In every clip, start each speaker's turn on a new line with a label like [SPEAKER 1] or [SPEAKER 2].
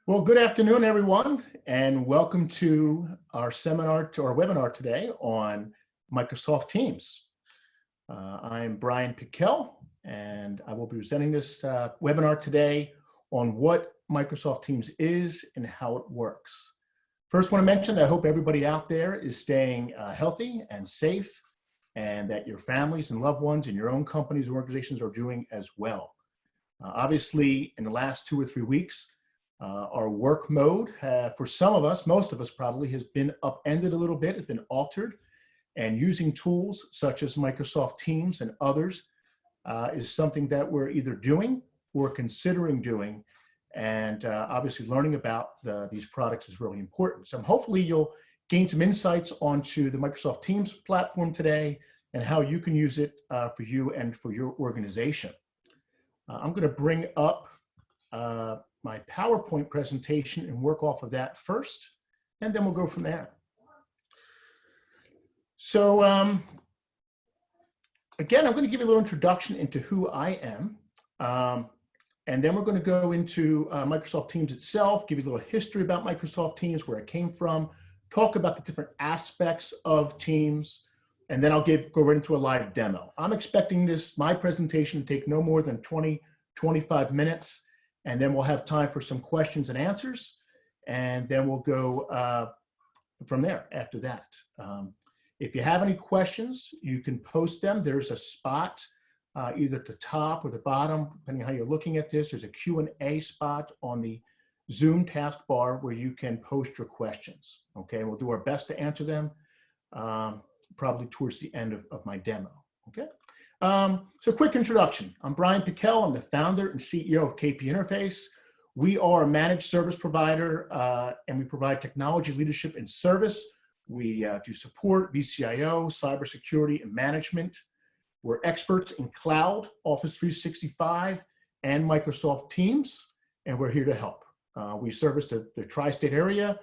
[SPEAKER 1] Well, good afternoon, everyone, and welcome to our webinar today on Microsoft Teams. I'm Brian Piquel, and I will be presenting this webinar today on what Microsoft Teams is and how it works. First, I want to mention that I hope everybody out there is staying healthy and safe, and that your families and loved ones in your own companies and organizations are doing as well. Obviously, in the last 2 or 3 weeks, our work mode, for some of us, most of us probably, has been upended a little bit, has been altered, and using tools such as Microsoft Teams and others is something that we're either doing or considering doing, and obviously learning about these products is really important. So hopefully you'll gain some insights onto the Microsoft Teams platform today and how you can use it for you and for your organization. I'm going to bring up my PowerPoint presentation and work off of that first, and then we'll go from there. So again, I'm going to give you a little introduction into who I am, and then we're going to go into Microsoft Teams itself, give you a little history about Microsoft Teams, where it came from, talk about the different aspects of Teams, and then I'll go right into a live demo. I'm expecting my presentation to take no more than 20-25 minutes. And then we'll have time for some questions and answers, and then we'll go from there after that. If you have any questions, you can post them. There's a spot either at the top or the bottom, depending on how you're looking at this. There's a Q&A spot on the Zoom taskbar where you can post your questions. Okay, we'll do our best to answer them probably towards the end of my demo. Okay. So quick introduction. I'm Brian Piquel. I'm the founder and CEO of KPInterface. We are a managed service provider, and we provide technology leadership and service. We do support, VCIO, cybersecurity, and management. We're experts in cloud, Office 365, and Microsoft Teams, and we're here to help. We service the tri-state area.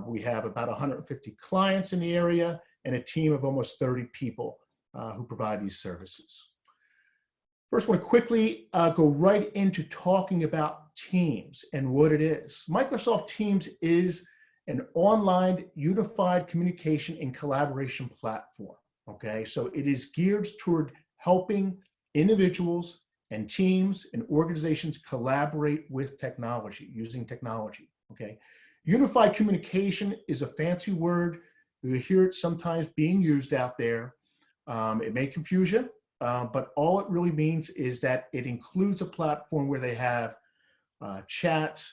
[SPEAKER 1] We have about 150 clients in the area and a team of almost 30 people who provide these services. First, I want to quickly go right into talking about Teams and what it is. Microsoft Teams is an online unified communication and collaboration platform. Okay, so it is geared toward helping individuals and teams and organizations collaborate with technology, using technology. Okay, unified communication is a fancy word. You hear it sometimes being used out there. It may confuse you, but all it really means is that it includes a platform where they have chat,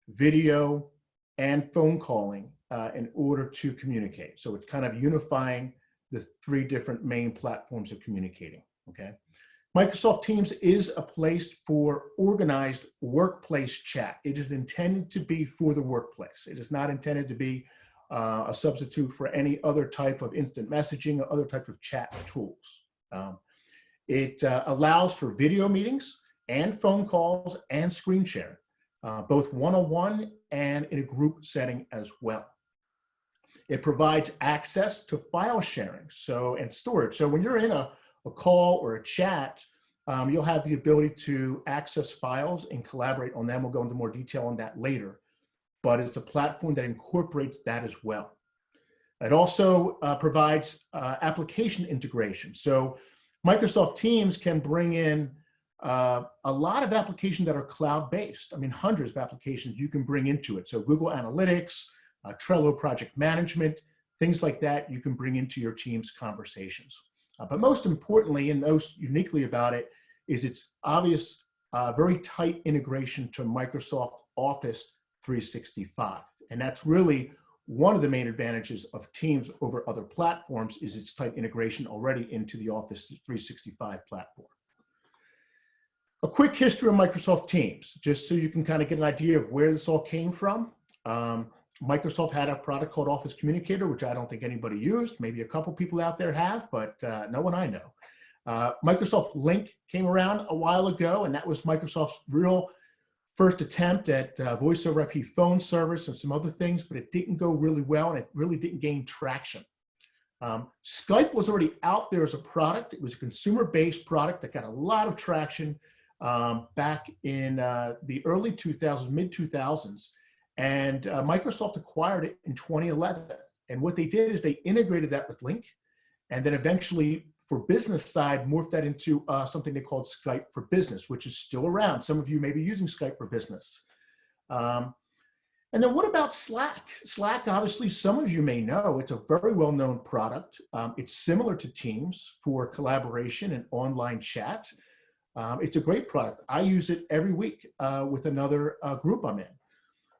[SPEAKER 1] video, and phone calling in order to communicate. So it's kind of unifying the 3 different main platforms of communicating, okay? Microsoft Teams is a place for organized workplace chat. It is intended to be for the workplace. It is not intended to be a substitute for any other type of instant messaging or other type of chat tools. It allows for video meetings and phone calls and screen sharing, both one-on-one and in a group setting as well. It provides access to file sharing and storage. So when you're in a call or a chat, you'll have the ability to access files and collaborate on them. We'll go into more detail on that later. But it's a platform that incorporates that as well. It also provides application integration. So Microsoft Teams can bring in a lot of applications that are cloud-based. I mean, hundreds of applications you can bring into it. So Google Analytics, Trello project management, things like that you can bring into your Teams conversations. But most importantly and most uniquely about it is its obvious, very tight integration to Microsoft Office 365. And that's really one of the main advantages of Teams over other platforms is its tight integration already into the Office 365 platform. A quick history of Microsoft Teams, just so you can kind of get an idea of where this all came from. Microsoft had a product called Office Communicator, which I don't think anybody used. Maybe a couple people out there have, but no one I know. Microsoft Lync came around a while ago, and that was Microsoft's real first attempt at voice over IP phone service and some other things, but it didn't go really well and it really didn't gain traction. Skype was already out there as a product. It was a consumer-based product that got a lot of traction back in the early 2000s, mid 2000s, and Microsoft acquired it in 2011. And what they did is they integrated that with Link, and then eventually for business side, morphed that into something they called Skype for Business, which is still around. Some of you may be using Skype for Business. And then what about Slack? Slack, obviously, some of you may know, it's a very well-known product. It's similar to Teams for collaboration and online chat. It's a great product. I use it every week with another group I'm in.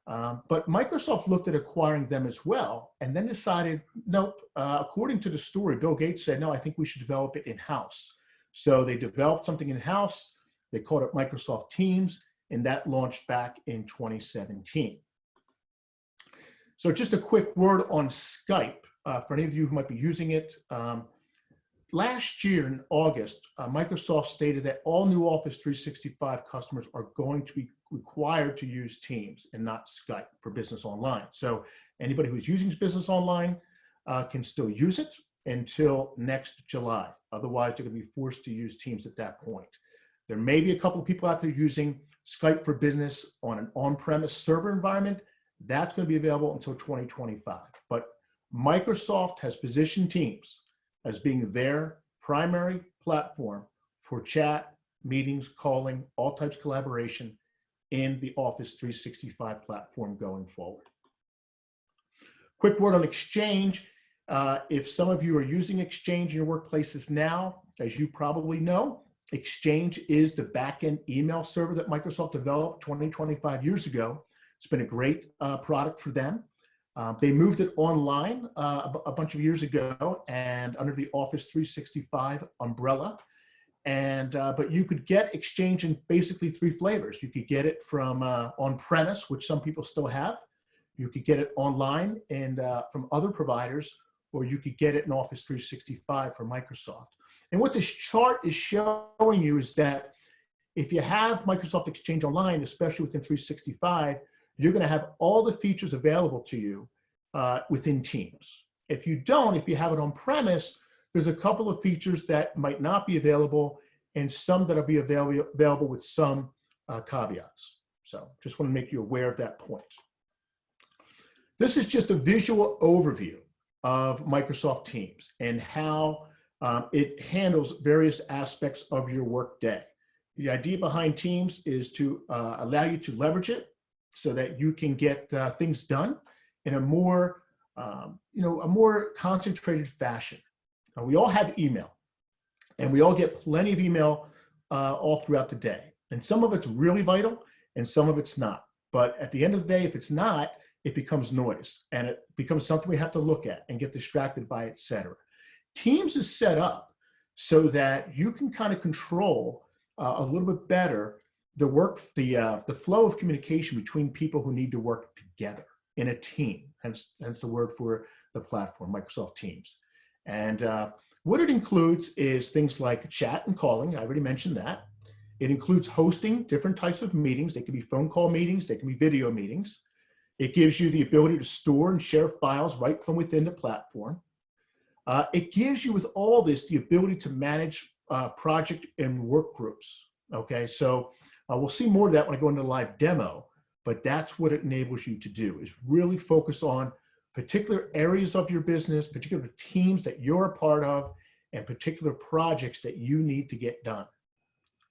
[SPEAKER 1] But Microsoft looked at acquiring them as well and then decided, nope, according to the story, Bill Gates said, no, I think we should develop it in-house. So they developed something in-house. They called it Microsoft Teams, and that launched back in 2017. So just a quick word on Skype for any of you who might be using it. Last year in August, Microsoft stated that all new Office 365 customers are going to be required to use Teams and not Skype for Business Online. So anybody who's using Business Online can still use it until next July. Otherwise, they're going to be forced to use Teams at that point. There may be a couple of people out there using Skype for Business on an on-premise server environment. That's going to be available until 2025. But Microsoft has positioned Teams as being their primary platform for chat, meetings, calling, all types of collaboration in the Office 365 platform going forward. Quick word on Exchange. If some of you are using Exchange in your workplaces now, as you probably know, Exchange is the back-end email server that Microsoft developed 25 years ago. It's been a great product for them. They moved it online a bunch of years ago and under the Office 365 umbrella. But you could get Exchange in basically three flavors. You could get it from on-premise, which some people still have. You could get it online and from other providers, or you could get it in Office 365 from Microsoft. And what this chart is showing you is that if you have Microsoft Exchange Online, especially within 365, you're going to have all the features available to you within Teams. If you don't, if you have it on premise, there's a couple of features that might not be available and some that'll be available with some caveats. So just want to make you aware of that point. This is just a visual overview of Microsoft Teams and how it handles various aspects of your workday. The idea behind Teams is to allow you to leverage it so that you can get things done in a more, a more concentrated fashion. Now, we all have email, and we all get plenty of email all throughout the day. And some of it's really vital, and some of it's not. But at the end of the day, if it's not, it becomes noise, and it becomes something we have to look at and get distracted by, et cetera. Teams is set up so that you can kind of control a little bit better the flow of communication between people who need to work together in a team, hence the word for the platform, Microsoft Teams. And what it includes is things like chat and calling. I already mentioned that. It includes hosting different types of meetings. They can be phone call meetings. They can be video meetings. It gives you the ability to store and share files right from within the platform. It gives you, with all this, the ability to manage project and work groups. Okay, so we'll see more of that when I go into the live demo, but that's what it enables you to do, is really focus on particular areas of your business, particular teams that you're a part of, and particular projects that you need to get done.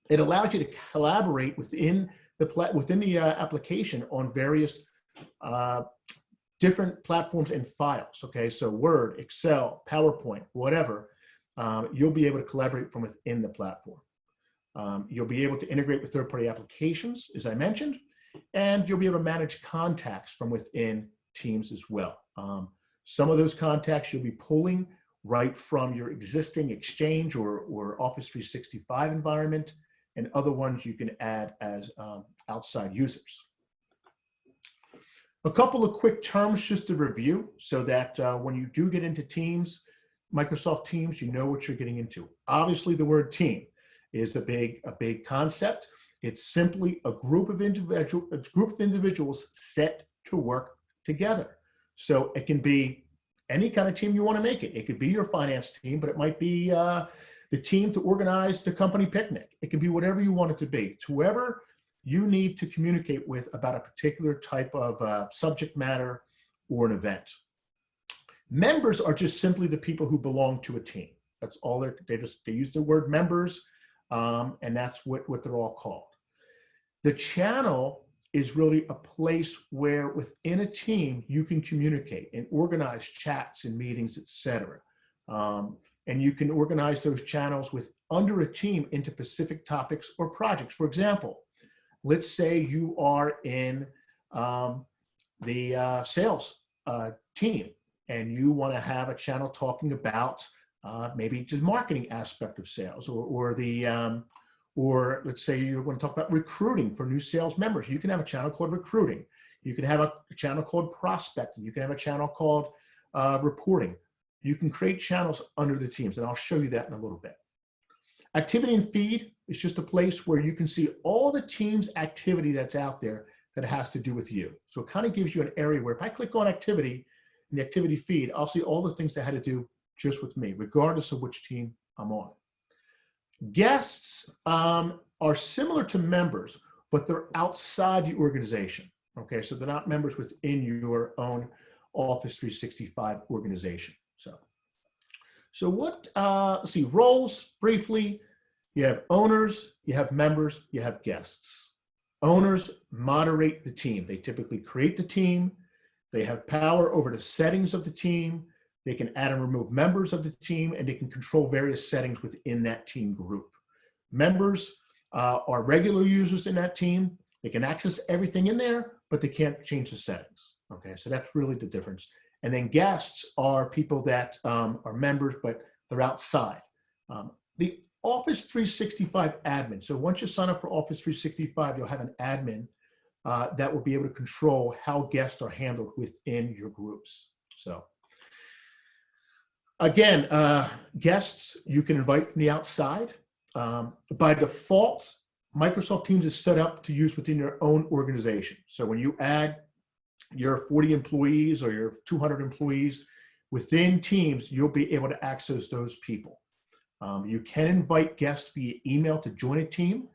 [SPEAKER 1] It allows you to collaborate within the application on various different platforms and files. Okay, so Word, Excel, PowerPoint, whatever, you'll be able to collaborate from within the platform. You'll be able to integrate with third-party applications, as I mentioned, and you'll be able to manage contacts from within Teams as well. Some of those contacts you'll be pulling right from your existing Exchange or Office 365 environment, and other ones you can add as outside users. A couple of quick terms just to review so that when you do get into Teams, Microsoft Teams, you know what you're getting into. Obviously, the word team is a big concept. It's simply a group of individuals set to work together. So it can be any kind of team you want to make it. It could be your finance team, but it might be the the team to organize the company picnic. It can be whatever you want it to be. It's whoever you need to communicate with about a particular type of subject matter or an event. Members are just simply the people who belong to a team. That's all they use the word members, and that's what they're all called. The channel is really a place where within a team you can communicate and organize chats and meetings, etc. And you can organize those channels under a team into specific topics or projects. For example, let's say you are in the sales team and you want to have a channel talking about maybe the marketing aspect of sales, or let's say you're going to talk about recruiting for new sales members. You can have a channel called recruiting. You can have a channel called prospecting. You can have a channel called reporting. You can create channels under the teams, and I'll show you that in a little bit. Activity and feed is just a place where you can see all the team's activity that's out there that has to do with you. So it kind of gives you an area where if I click on activity in the activity feed, I'll see all the things that had to do just with me, regardless of which team I'm on. Guests are similar to members, but they're outside the organization. Okay, so they're not members within your own Office 365 organization. So what, let's see, roles briefly. You have owners, you have members, you have guests. Owners moderate the team. They typically create the team. They have power over the settings of the team. They can add and remove members of the team, and they can control various settings within that team group. Members are regular users in that team. They can access everything in there, but they can't change the settings. Okay, so that's really the difference. And then guests are people that are members, but they're outside. The Office 365 admin. So once you sign up for Office 365, you'll have an admin that will be able to control how guests are handled within your groups. So again, guests you can invite from the outside. By default, Microsoft Teams is set up to use within your own organization. So when you add your 40 employees or your 200 employees within Teams, you'll be able to access those people. You can invite guests via email to join a team,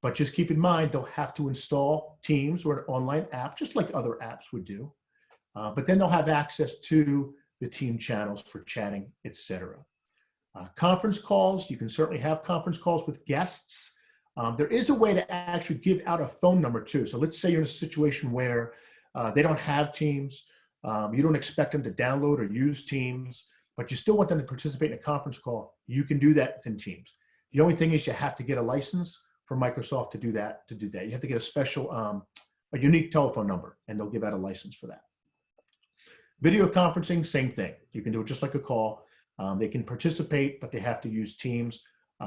[SPEAKER 1] but just keep in mind they'll have to install Teams or an online app, just like other apps would do. But then they'll have access to the team channels for chatting, etc. Conference calls, you can certainly have conference calls with guests. There is a way to actually give out a phone number too. So let's say you're in a situation where they don't have Teams, you don't expect them to download or use Teams, but you still want them to participate in a conference call. You can do that within Teams. The only thing is you have to get a license from Microsoft to do that. You have to get a special, a unique telephone number, and they'll give out a license for that. Video conferencing, same thing. You can do it just like a call. They can participate, but they have to use Teams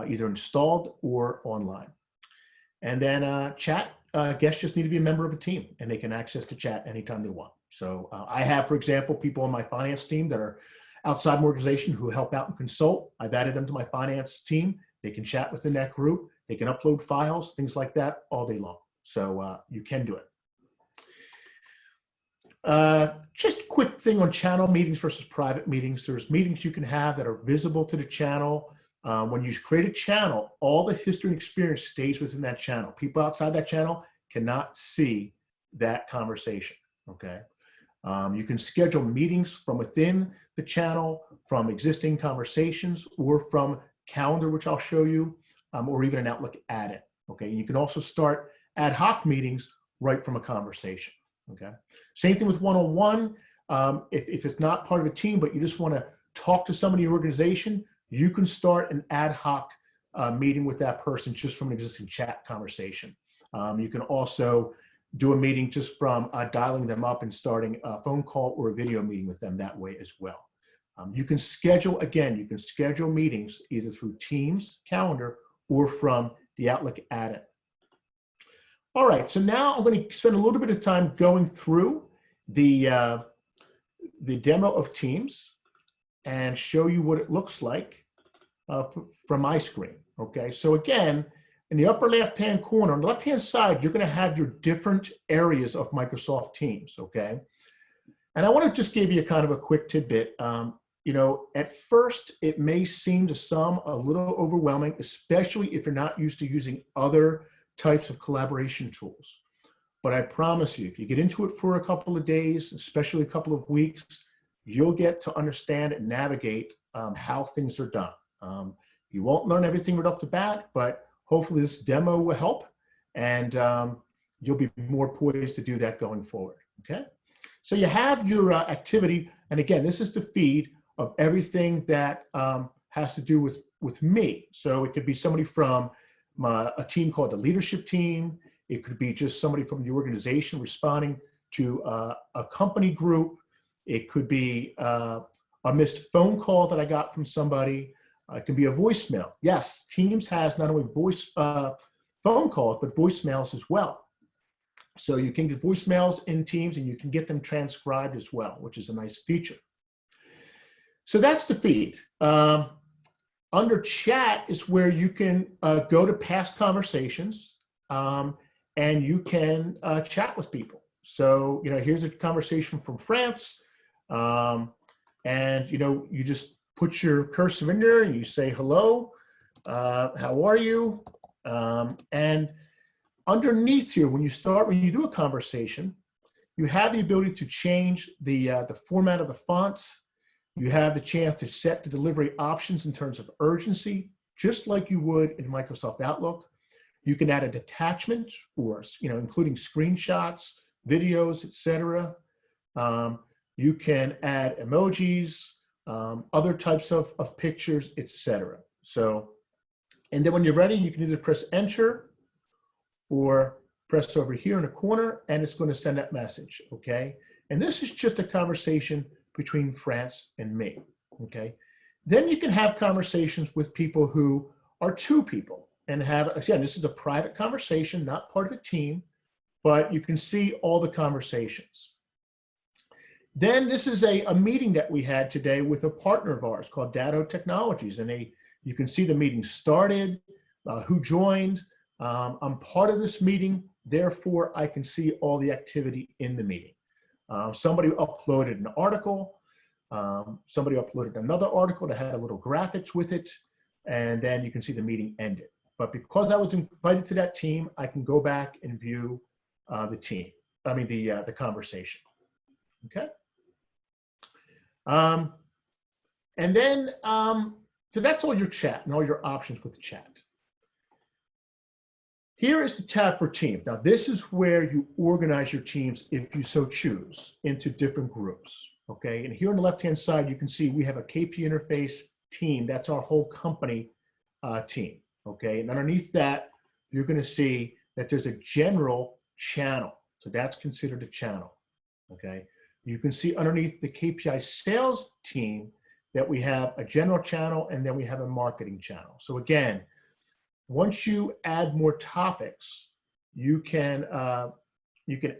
[SPEAKER 1] either installed or online. And then chat, guests just need to be a member of a team, and they can access the chat anytime they want. So I have, for example, people on my finance team that are outside my organization who help out and consult. I've added them to my finance team. They can chat within that group. They can upload files, things like that all day long. So you can do it. Just a quick thing on channel meetings versus private meetings. There's meetings you can have that are visible to the channel. When you create a channel, all the history and experience stays within that channel. People outside that channel cannot see that conversation, okay? You can schedule meetings from within the channel, from existing conversations, or from calendar, which I'll show you, or even an Outlook add-in, okay? And you can also start ad hoc meetings right from a conversation, okay? Same thing with one-on-one. If it's not part of a team, but you just want to talk to somebody in your organization, you can start an ad hoc meeting with that person just from an existing chat conversation. You can also do a meeting just from dialing them up and starting a phone call or a video meeting with them that way as well. You can schedule, again, you can schedule meetings either through Teams, calendar, or from the Outlook add-in. All right, so now I'm going to spend a little bit of time going through the demo of Teams and show you what it looks like from my screen, okay? So again, in the upper left-hand corner, on the left-hand side, you're gonna have your different areas of Microsoft Teams, okay? And I wanna just give you a kind of a quick tidbit. you know, at first it may seem to some a little overwhelming, especially if you're not used to using other types of collaboration tools. But I promise you, if you get into it for a couple of days, especially a couple of weeks, you'll get to understand and navigate how things are done. You won't learn everything right off the bat, but hopefully this demo will help, and you'll be more poised to do that going forward, okay? So you have your activity, and again, this is the feed of everything that has to do with me. So it could be somebody from a team called the leadership team. It could be just somebody from the organization responding to a company group. It could be a missed phone call that I got from somebody. It can be a voicemail. Yes, Teams has not only phone calls, but voicemails as well. So you can get voicemails in Teams and you can get them transcribed as well, which is a nice feature. So that's the feed. Under chat is where you can go to past conversations and you can chat with people. So, you know, here's a conversation from France. And, you know, you just put your cursor in there and you say, hello, how are you? And underneath here, when you do a conversation, you have the ability to change the format of the fonts. You have the chance to set the delivery options in terms of urgency, just like you would in Microsoft Outlook. You can add a detachment, or, you know, including screenshots, videos, etc. You can add emojis, other types of pictures, etc. So, and then when you're ready, you can either press enter or press over here in the corner, and it's going to send that message, okay? And this is just a conversation between France and me, okay? Then you can have conversations with people who are two people and have, again, this is a private conversation, not part of a team, but you can see all the conversations. Then this is a meeting that we had today with a partner of ours called Datto Technologies, and you can see the meeting started, who joined. I'm part of this meeting, therefore I can see all the activity in the meeting. Somebody uploaded an article, somebody uploaded another article that had a little graphics with it, and then you can see the meeting ended. But because I was invited to that team, I can go back and view the conversation, okay? And then, so that's all your chat and all your options with the chat. Here is the tab for teams. Now, this is where you organize your teams, if you so choose, into different groups, okay? And here on the left-hand side, you can see we have a KPInterface team. That's our whole company team, okay? And underneath that, you're gonna see that there's a general channel. So that's considered a channel, okay? You can see underneath the KPI sales team that we have a general channel and then we have a marketing channel. So again, once you add more topics, you can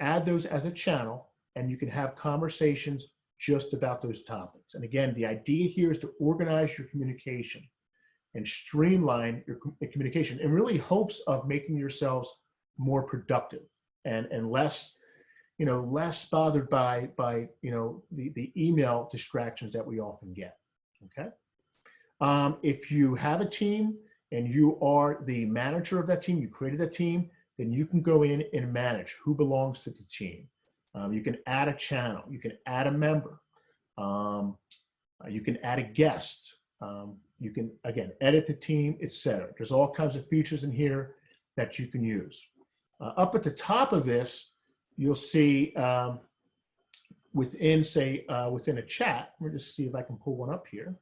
[SPEAKER 1] add those as a channel and you can have conversations just about those topics. And again, the idea here is to organize your communication and streamline your communication in really hopes of making yourselves more productive and less, you know, less bothered by you know, the email distractions that we often get, okay? If you have a team and you are the manager of that team, you created that team, then you can go in and manage who belongs to the team. You can add a channel, you can add a member, you can add a guest, you can, again, edit the team, etc. There's all kinds of features in here that you can use. Up at the top of this, you'll see within a chat, let me just see if I can pull one up here.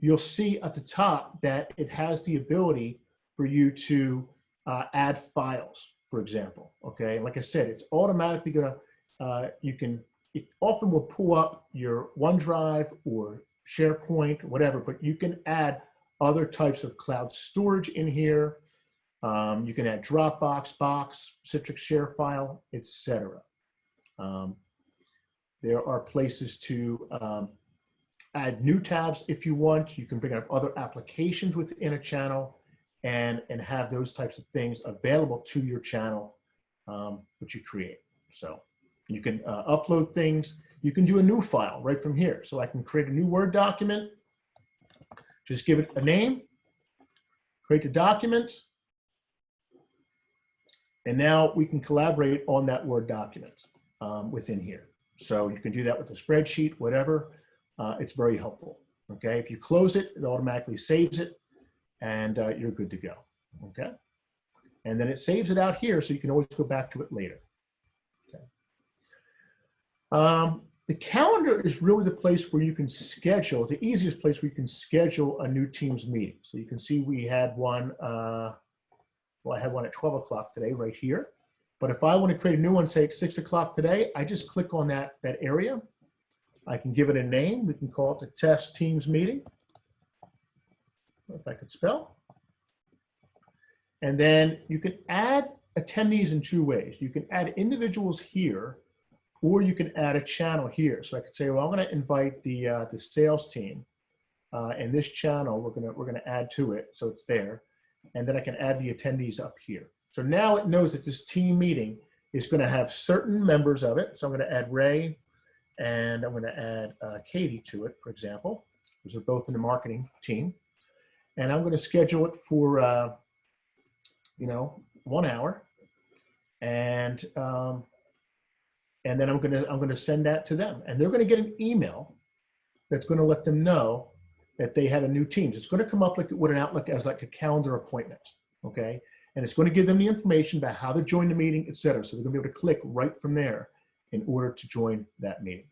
[SPEAKER 1] You'll see at the top that it has the ability for you to add files, for example, okay? And like I said, it's automatically gonna, it often will pull up your OneDrive or SharePoint, or whatever, but you can add other types of cloud storage in here. You can add Dropbox, Box, Citrix Share File, etc. There are places to add new tabs if you want. You can bring up other applications within a channel and have those types of things available to your channel, which you create. So you can upload things. You can do a new file right from here. So I can create a new Word document, just give it a name, create the document, and now we can collaborate on that Word document within here. So you can do that with a spreadsheet, whatever. It's very helpful. Okay, if you close it, it automatically saves it, and you're good to go. Okay, and then it saves it out here, so you can always go back to it later. Okay. The calendar is really the place where you can schedule, the easiest place where you can schedule a new Teams meeting. So you can see we had one, well, I had one at 12 o'clock today right here. But if I want to create a new one, say at 6 o'clock today, I just click on that area. I can give it a name. We can call it the Test Teams Meeting, if I could spell. And then you can add attendees in two ways. You can add individuals here, or you can add a channel here. So I could say, well, I'm going to invite the sales team, and this channel we're gonna add to it, so it's there, and then I can add the attendees up here. So now it knows that this team meeting is going to have certain members of it. So I'm going to add Ray, and I'm going to add Katie to it, for example, because they're both in the marketing team, and I'm going to schedule it for 1 hour, and then I'm going to send that to them, and they're going to get an email that's going to let them know that they have a new Teams. It's going to come up like it would an Outlook as like a calendar appointment, okay? And it's going to give them the information about how to join the meeting, et cetera. So they're going to be able to click right from there in order to join that meeting.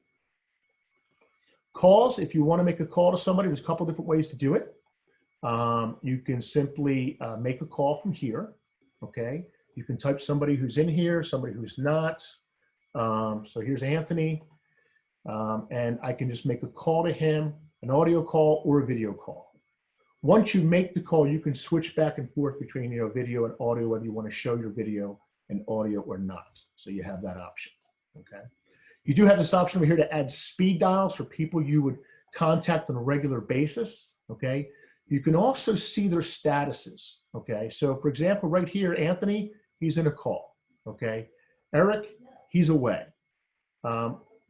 [SPEAKER 1] Calls, if you want to make a call to somebody, there's a couple different ways to do it. You can simply make a call from here, okay? You can type somebody who's in here, somebody who's not. So here's Anthony, and I can just make a call to him, an audio call or a video call. Once you make the call, you can switch back and forth between video and audio, whether you want to show your video and audio or not. So you have that option, okay? You do have this option over here to add speed dials for people you would contact on a regular basis, okay? You can also see their statuses, okay? So for example, right here, Anthony, he's in a call, okay? Eric, he's away.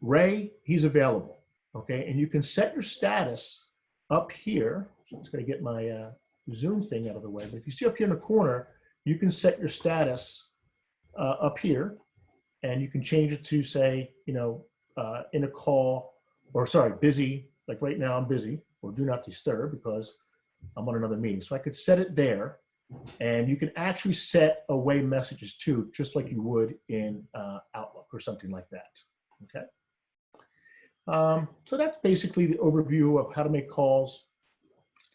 [SPEAKER 1] Ray, he's available, okay? And you can set your status up here. So I'm just gonna get my Zoom thing out of the way. But if you see up here in the corner, you can set your status up here, and you can change it to say, in a call, or sorry, busy, like right now I'm busy, or do not disturb because I'm on another meeting. So I could set it there, and you can actually set away messages too, just like you would in Outlook or something like that, okay? So that's basically the overview of how to make calls.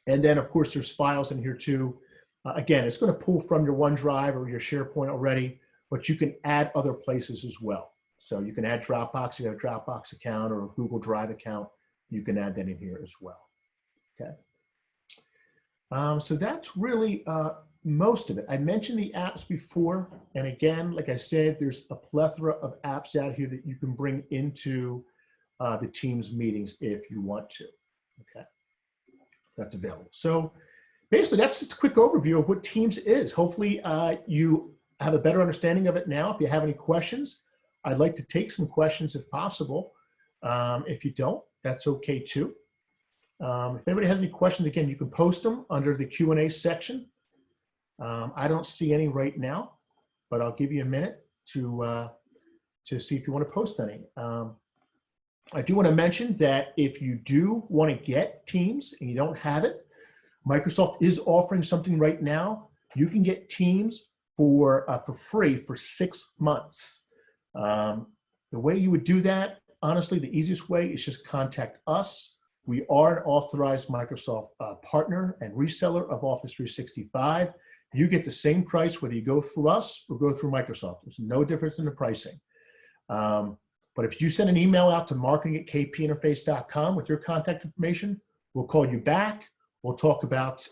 [SPEAKER 1] And then of course there's files in here too. Again, it's going to pull from your OneDrive or your SharePoint already, but you can add other places as well. So you can add Dropbox, if you have a Dropbox account or a Google Drive account, you can add that in here as well, okay? So that's really most of it. I mentioned the apps before, and again, like I said, there's a plethora of apps out here that you can bring into the Teams meetings if you want to, okay? That's available. So basically, that's just a quick overview of what Teams is. Hopefully, you have a better understanding of it now. If you have any questions, I'd like to take some questions if possible. If you don't, that's okay too. If anybody has any questions, again, you can post them under the Q&A section. I don't see any right now, but I'll give you a minute to see if you want to post any. I do want to mention that if you do want to get Teams and you don't have it, Microsoft is offering something right now. You can get Teams for free for 6 months. The way you would do that, honestly, the easiest way is just contact us. We are an authorized Microsoft partner and reseller of Office 365. You get the same price whether you go through us or go through Microsoft. There's no difference in the pricing. But if you send an email out to marketing@kpinterface.com with your contact information, we'll call you back. We'll talk about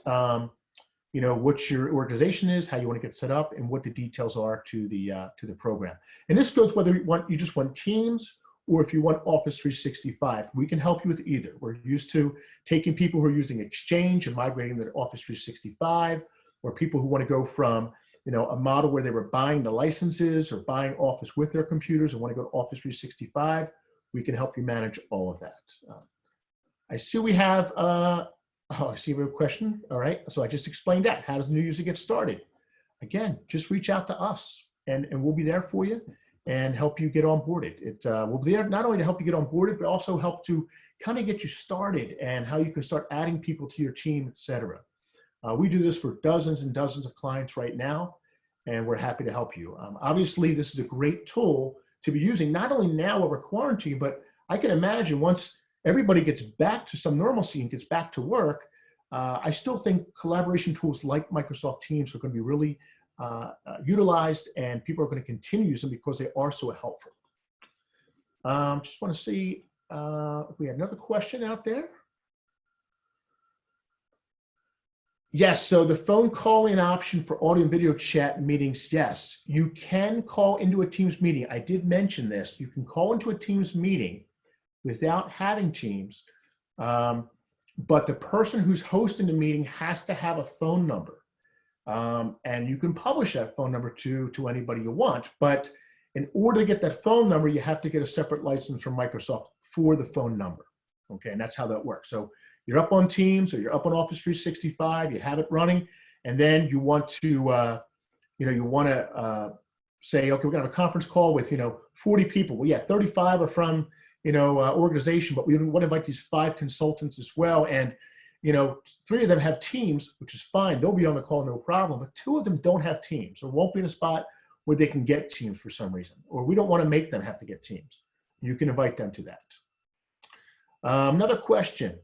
[SPEAKER 1] what your organization is, how you want to get set up, and what the details are to the program. And this goes whether you just want Teams or if you want Office 365. We can help you with either. We're used to taking people who are using Exchange and migrating them to Office 365, or people who want to go from a model where they were buying the licenses or buying Office with their computers and want to go to Office 365. we can help you manage all of that. I see we have, I see we have a question. All right, so I just explained that. How does a new user get started? Again, just reach out to us and we'll be there for you and help you get onboarded. We'll be there not only to help you get onboarded, but also help to kind of get you started and how you can start adding people to your team, et cetera. We do this for dozens and dozens of clients right now, and we're happy to help you. Obviously, this is a great tool to be using, not only now while we're quarantined, but I can imagine once everybody gets back to some normalcy and gets back to work, I still think collaboration tools like Microsoft Teams are going to be really utilized, and people are going to continue using them because they are so helpful. Just want to see if we had another question out there. Yes, so the phone call-in option for audio and video chat meetings, yes. You can call into a Teams meeting. I did mention this. You can call into a Teams meeting without having Teams, but the person who's hosting the meeting has to have a phone number. And you can publish that phone number to anybody you want, but in order to get that phone number, you have to get a separate license from Microsoft for the phone number, okay? And that's how that works. So you're up on Teams or you're up on Office 365, you have it running, and then you want to, say, okay, we're gonna have a conference call with, 40 people. Well, yeah, 35 are from, organization, but we want to invite these 5 consultants as well. And, 3 of them have Teams, which is fine. They'll be on the call, no problem. But 2 of them don't have Teams or won't be in a spot where they can get Teams for some reason, or we don't want to make them have to get Teams. You can invite them to that. Another question.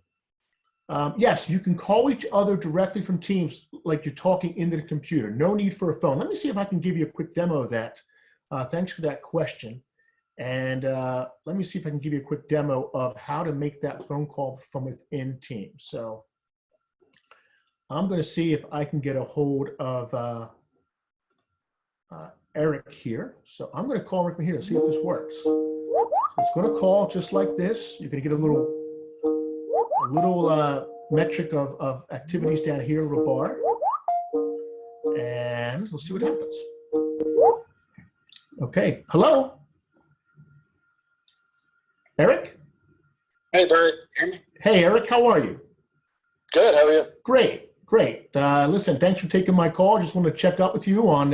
[SPEAKER 1] Yes, you can call each other directly from Teams like you're talking into the computer. No need for a phone. Let me see if I can give you a quick demo of that. Thanks for that question. And let me see if I can give you a quick demo of how to make that phone call from within Teams. So I'm going to see if I can get a hold of Eric here. So I'm going to call him from here to see if this works. So it's going to call just like this. You're going to get a little metric of activities down here, a little bar. And we'll see what happens. Okay, hello? Eric?
[SPEAKER 2] Hey, Barry. Hear me?
[SPEAKER 1] Hey, Eric, how are you?
[SPEAKER 2] Good, how are you?
[SPEAKER 1] Great, great. Listen, thanks for taking my call. Just want to check up with you on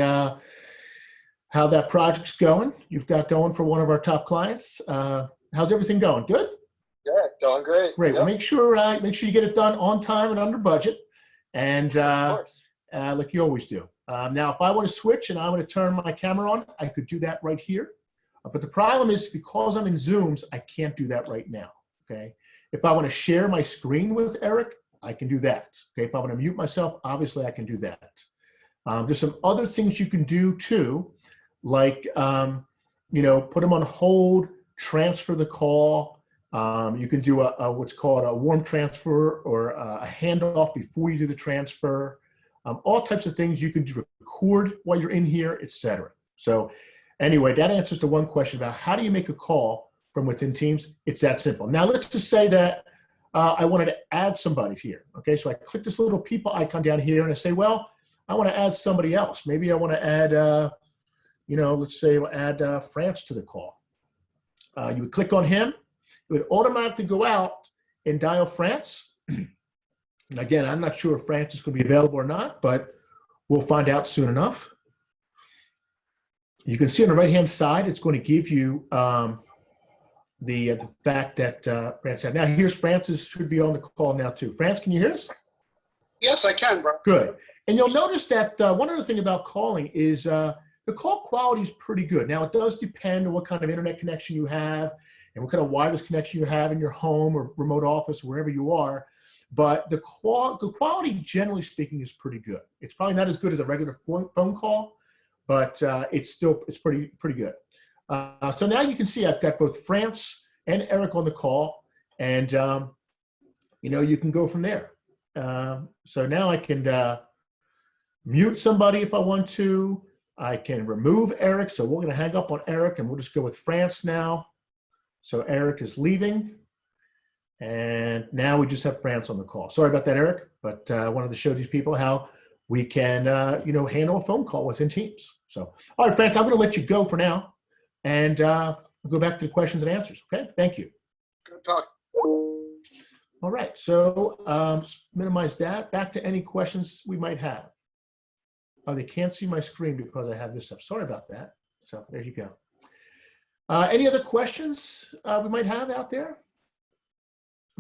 [SPEAKER 1] how that project's going. You've got going for one of our top clients. How's everything going? Good?
[SPEAKER 2] Yeah, going great.
[SPEAKER 1] Great.
[SPEAKER 2] Yep.
[SPEAKER 1] Well, make sure you get it done on time and under budget, and
[SPEAKER 2] of course.
[SPEAKER 1] like you always do. Now, if I want to switch and I want to turn my camera on, I could do that right here. But the problem is because I'm in Zooms, I can't do that right now, okay? If I want to share my screen with Eric, I can do that, okay? If I want to mute myself, obviously I can do that. There's some other things you can do too, like, put them on hold, transfer the call. You can do what's called a warm transfer or a handoff before you do the transfer. All types of things you can do, record while you're in here, etc. So anyway, that answers to one question about how do you make a call from within Teams. It's that simple. Now let's just say that I wanted to add somebody here. Okay, so I click this little people icon down here and I say, well, I want to add somebody else. Maybe I want to add, let's say we'll add France to the call. You would click on him. It would automatically go out and dial France. And again, I'm not sure if France is going to be available or not, but we'll find out soon enough. You can see on the right-hand side, it's going to give you the fact that France had. Now, here's Francis should be on the call now too. France, can you hear us?
[SPEAKER 2] Yes, I can, bro.
[SPEAKER 1] Good. And you'll notice that one other thing about calling is the call quality is pretty good. Now, it does depend on what kind of internet connection you have and what kind of wireless connection you have in your home or remote office, wherever you are. But the quality, generally speaking, is pretty good. It's probably not as good as a regular phone call, but it's pretty good. So now you can see I've got both France and Eric on the call, and you can go from there. So now I can mute somebody if I want to. I can remove Eric. So we're going to hang up on Eric, and we'll just go with France now. So Eric is leaving. And now we just have France on the call. Sorry about that, Eric, but I wanted to show these people how we can, handle a phone call within Teams. So, all right, France, I'm going to let you go for now. And I'll go back to the questions and answers. Okay, thank you.
[SPEAKER 2] Good talk.
[SPEAKER 1] All right, so minimize that. Back to any questions we might have. Oh, they can't see my screen because I have this up. Sorry about that. So there you go. Any other questions we might have out there?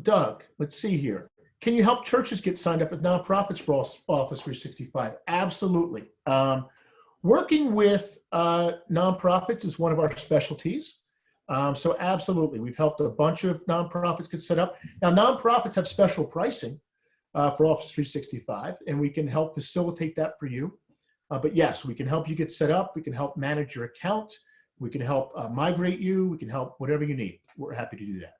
[SPEAKER 1] Doug, let's see here. Can you help churches get signed up as nonprofits for Office 365? Absolutely. Working with nonprofits is one of our specialties. So absolutely, we've helped a bunch of nonprofits get set up. Now, nonprofits have special pricing for Office 365, and we can help facilitate that for you. But yes, we can help you get set up. We can help manage your account. We can help migrate you. We can help whatever you need. We're happy to do that.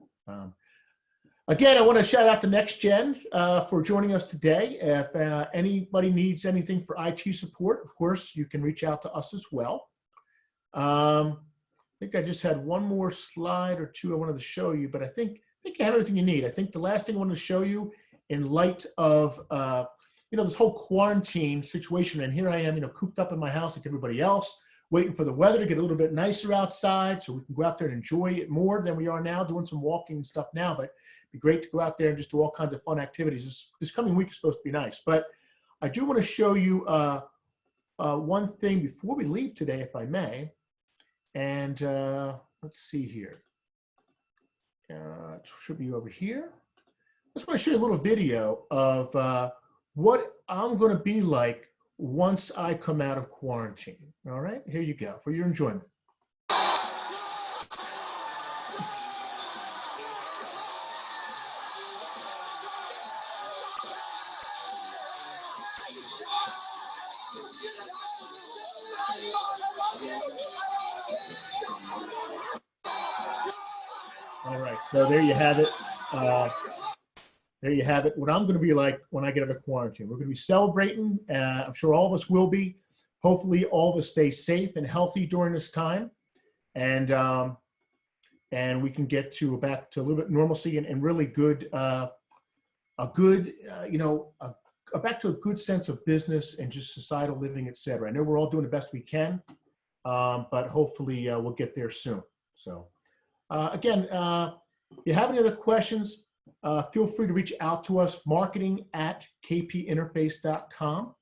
[SPEAKER 1] Again, I want to shout out to NextGen for joining us today. If anybody needs anything for IT support, of course, you can reach out to us as well. I think I just had one more slide or two I wanted to show you, but I think you have everything you need. I think the last thing I wanted to show you in light of this whole quarantine situation, and here I am, cooped up in my house like everybody else, waiting for the weather to get a little bit nicer outside so we can go out there and enjoy it more than we are now, doing some walking and stuff now, but it'd be great to go out there and just do all kinds of fun activities. This coming week is supposed to be nice, but I do want to show you one thing before we leave today, if I may. And let's see here. It should be over here. I just want to show you a little video of what I'm going to be like once I come out of quarantine. All right, here you go for your enjoyment. All right, so there you have it. There you have it. What I'm going to be like when I get out of quarantine. We're going to be celebrating. I'm sure all of us will be. Hopefully, all of us stay safe and healthy during this time, and we can get back to a little bit normalcy and really good, back to a good sense of business and just societal living, et cetera. I know we're all doing the best we can, but hopefully we'll get there soon. So. Again, if you have any other questions, feel free to reach out to us, marketing@KPInterface.com.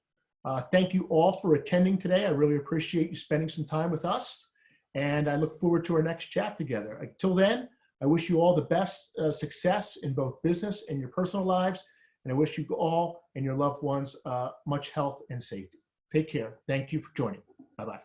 [SPEAKER 1] Thank you all for attending today. I really appreciate you spending some time with us, and I look forward to our next chat together. Until then, I wish you all the best success in both business and your personal lives, and I wish you all and your loved ones much health and safety. Take care. Thank you for joining. Bye-bye.